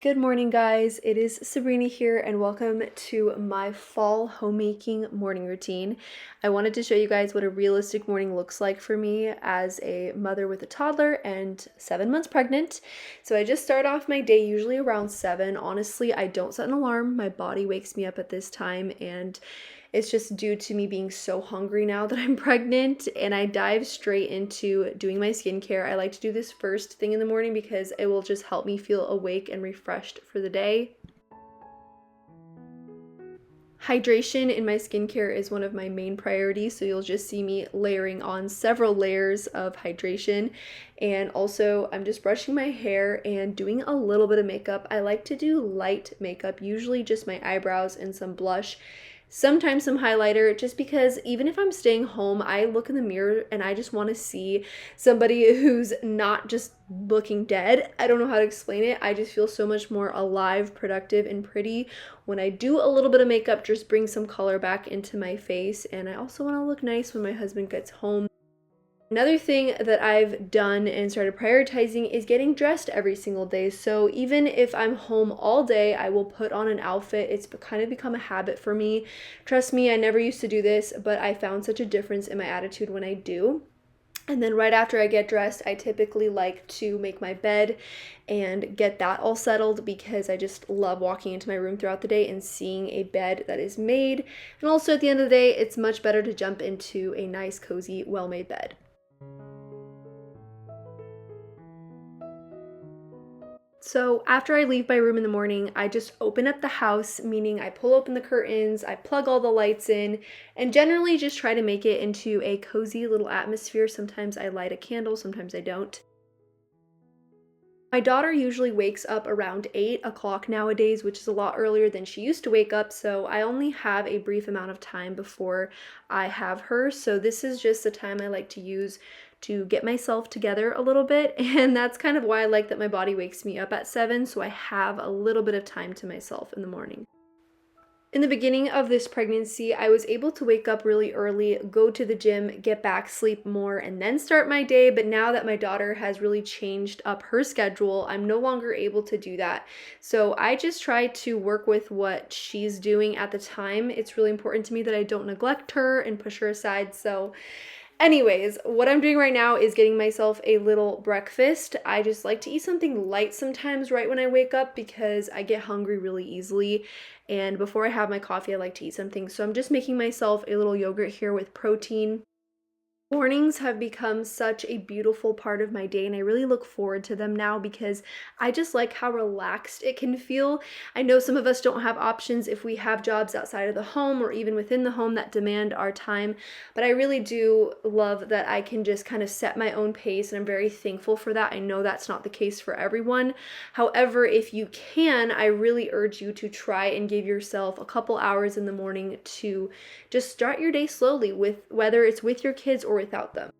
Good morning, guys. It is Sabrina here, and welcome to my fall homemaking morning routine. I wanted to show you guys what a realistic morning looks like for me as a mother with a toddler and 7 months pregnant. So I just start off my day usually around 7. Honestly, I don't set an alarm. My body wakes me up at this time, and it's just due to me being so hungry now that I'm pregnant, and I dive straight into doing my skincare. I like to do this first thing in the morning because it will just help me feel awake and refreshed for the day. Hydration in my skincare is one of my main priorities, so you'll just see me layering on several layers of hydration. And also, I'm just brushing my hair and doing a little bit of makeup. I like to do light makeup, usually just my eyebrows and some blush. Sometimes some highlighter, just because even if I'm staying home, I look in the mirror and I just want to see somebody who's not just looking dead. I don't know how to explain it. I just feel so much more alive, productive, and pretty when I do a little bit of makeup, just bring some color back into my face. And I also want to look nice when my husband gets home. Another thing that I've done and started prioritizing is getting dressed every single day. So even if I'm home all day, I will put on an outfit. It's kind of become a habit for me. Trust me, I never used to do this, but I found such a difference in my attitude when I do. And then right after I get dressed, I typically like to make my bed and get that all settled because I just love walking into my room throughout the day and seeing a bed that is made. And also at the end of the day, it's much better to jump into a nice, cozy, well-made bed. So after I leave my room in the morning, I just open up the house, meaning I pull open the curtains, I plug all the lights in, and generally just try to make it into a cozy little atmosphere. Sometimes I light a candle, sometimes I don't. My daughter usually wakes up around 8 o'clock nowadays, which is a lot earlier than she used to wake up, so I only have a brief amount of time before I have her. So this is just the time I like to use to get myself together a little bit, and that's kind of why I like that my body wakes me up at 7, so I have a little bit of time to myself in the morning. In the beginning of this pregnancy, I was able to wake up really early, go to the gym, get back, sleep more, and then start my day. But now that my daughter has really changed up her schedule, I'm no longer able to do that. So I just try to work with what she's doing at the time. It's really important to me that I don't neglect her and push her aside. So anyways, what I'm doing right now is getting myself a little breakfast. I just like to eat something light sometimes right when I wake up because I get hungry really easily. And before I have my coffee, I like to eat something. So I'm just making myself a little yogurt here with protein. Mornings have become such a beautiful part of my day, and I really look forward to them now because I just like how relaxed it can feel. I know some of us don't have options if we have jobs outside of the home or even within the home that demand our time, but I really do love that I can just kind of set my own pace, and I'm very thankful for that. I know that's not the case for everyone. However, if you can, I really urge you to try and give yourself a couple hours in the morning to just start your day slowly, with whether it's with your kids or without them.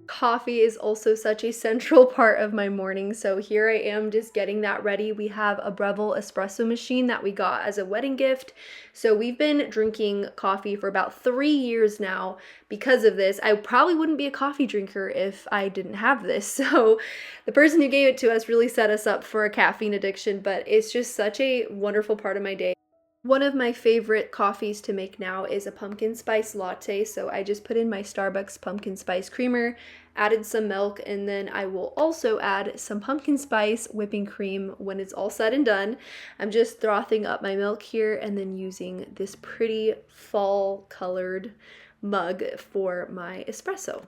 Coffee is also such a central part of my morning, so here I am just getting that ready. We have a Breville espresso machine that we got as a wedding gift, so we've been drinking coffee for about 3 years now because of this. I probably wouldn't be a coffee drinker if I didn't have this, so the person who gave it to us really set us up for a caffeine addiction, but it's just such a wonderful part of my day. One of my favorite coffees to make now is a pumpkin spice latte. So I just put in my Starbucks pumpkin spice creamer, added some milk, and then I will also add some pumpkin spice whipping cream when it's all said and done. I'm just frothing up my milk here and then using this pretty fall colored mug for my espresso.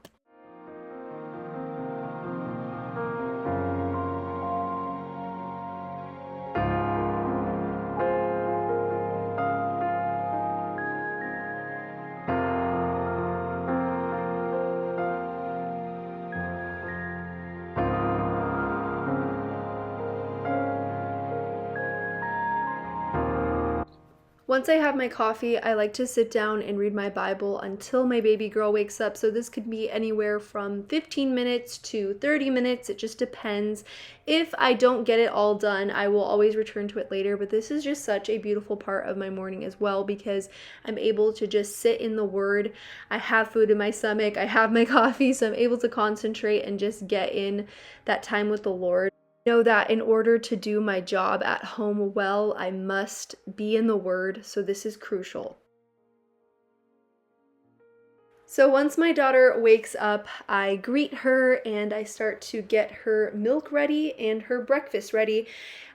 Once I have my coffee, I like to sit down and read my Bible until my baby girl wakes up. So this could be anywhere from 15 minutes to 30 minutes. It just depends. If I don't get it all done, I will always return to it later. But this is just such a beautiful part of my morning as well because I'm able to just sit in the Word. I have food in my stomach. I have my coffee, so I'm able to concentrate and just get in that time with the Lord. Know that in order to do my job at home well, I must be in the Word, so this is crucial. So once my daughter wakes up, I greet her and I start to get her milk ready and her breakfast ready.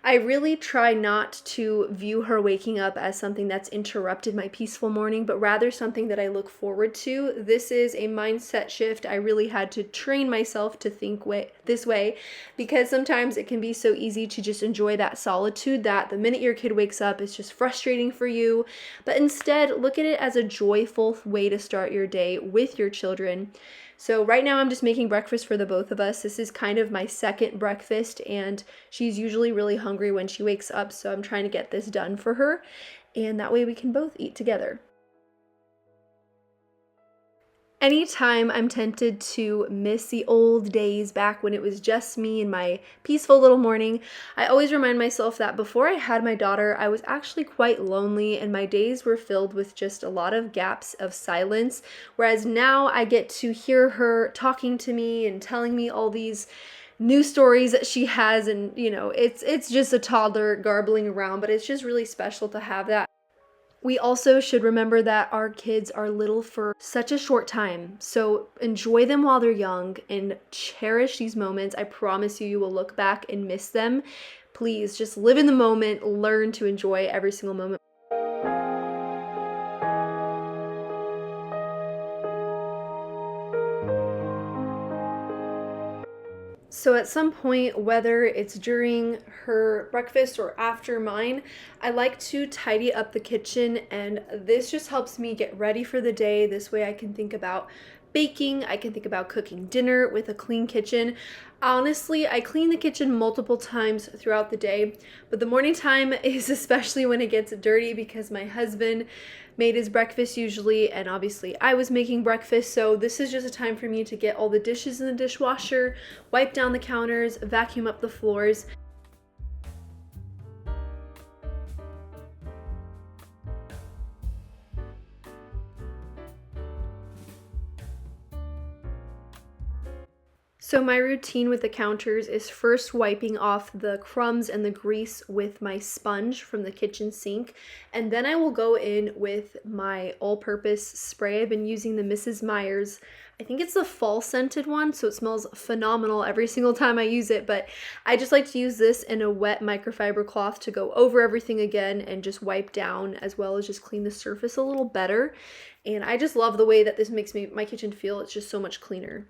I really try not to view her waking up as something that's interrupted my peaceful morning, but rather something that I look forward to. This is a mindset shift. I really had to train myself to think this way, because sometimes it can be so easy to just enjoy that solitude that the minute your kid wakes up, it's just frustrating for you. But instead, look at it as a joyful way to start your day with your children. So right now I'm just making breakfast for the both of us. This is kind of my second breakfast, and she's usually really hungry when she wakes up, so I'm trying to get this done for her, and that way we can both eat together. Anytime I'm tempted to miss the old days back when it was just me and my peaceful little morning, I always remind myself that before I had my daughter, I was actually quite lonely and my days were filled with just a lot of gaps of silence. Whereas now I get to hear her talking to me and telling me all these new stories that she has, and it's just a toddler garbling around, but it's just really special to have that. We also should remember that our kids are little for such a short time. So enjoy them while they're young and cherish these moments. I promise you, you will look back and miss them. Please just live in the moment, learn to enjoy every single moment. So at some point, whether it's during her breakfast or after mine, I like to tidy up the kitchen, and this just helps me get ready for the day. This way I can think about baking, I can think about cooking dinner with a clean kitchen. Honestly, I clean the kitchen multiple times throughout the day, but the morning time is especially when it gets dirty because my husband made his breakfast usually, and obviously I was making breakfast, so this is just a time for me to get all the dishes in the dishwasher, wipe down the counters, vacuum up the floors. So my routine with the counters is first wiping off the crumbs and the grease with my sponge from the kitchen sink, and then I will go in with my all-purpose spray. I've been using the Mrs. Meyer's, I think it's the fall scented one, so it smells phenomenal every single time I use it, but I just like to use this in a wet microfiber cloth to go over everything again and just wipe down, as well as just clean the surface a little better. And I just love the way that this makes my kitchen feel. It's just so much cleaner.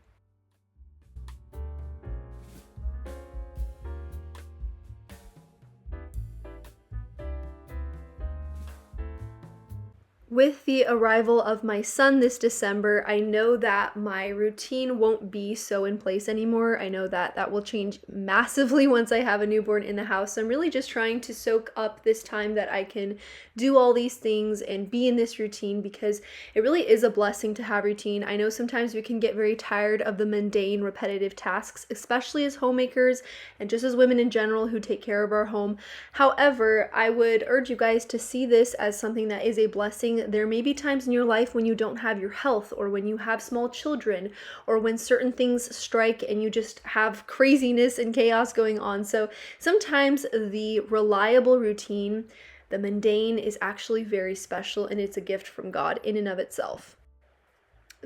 With the arrival of my son this December, I know that my routine won't be so in place anymore. I know that that will change massively once I have a newborn in the house. I'm really just trying to soak up this time that I can do all these things and be in this routine, because it really is a blessing to have routine. I know sometimes we can get very tired of the mundane, repetitive tasks, especially as homemakers and just as women in general who take care of our home. However, I would urge you guys to see this as something that is a blessing. There may be times in your life when you don't have your health, or when you have small children, or when certain things strike and you just have craziness and chaos going on. So sometimes the reliable routine, the mundane, is actually very special, and it's a gift from God in and of itself.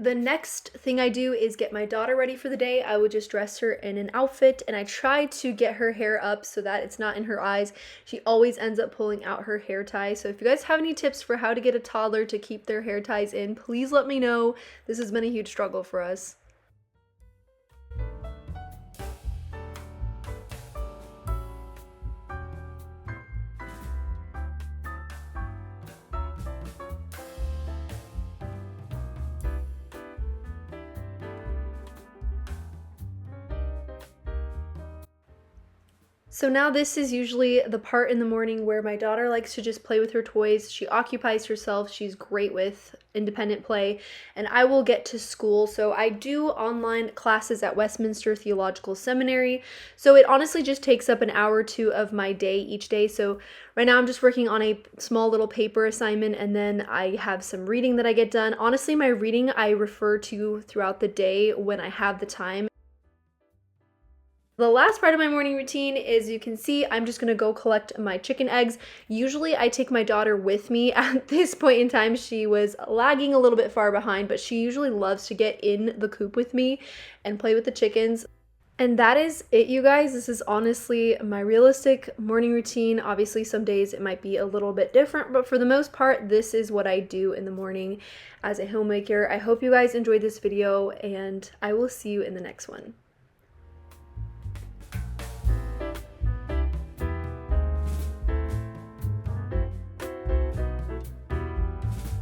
The next thing I do is get my daughter ready for the day. I would just dress her in an outfit, and I try to get her hair up so that it's not in her eyes. She always ends up pulling out her hair tie. So if you guys have any tips for how to get a toddler to keep their hair ties in, please let me know. This has been a huge struggle for us. So now this is usually the part in the morning where my daughter likes to just play with her toys. She occupies herself. She's great with independent play, and I will get to school. So I do online classes at Westminster Theological Seminary. So it honestly just takes up an hour or two of my day each day. So right now I'm just working on a small little paper assignment, and then I have some reading that I get done. Honestly, my reading I refer to throughout the day when I have the time. The last part of my morning routine is, you can see, I'm just gonna go collect my chicken eggs. Usually I take my daughter with me. At this point in time, she was lagging a little bit far behind, but she usually loves to get in the coop with me and play with the chickens. And that is it, you guys. This is honestly my realistic morning routine. Obviously, some days it might be a little bit different, but for the most part, this is what I do in the morning as a homemaker. I hope you guys enjoyed this video, and I will see you in the next one.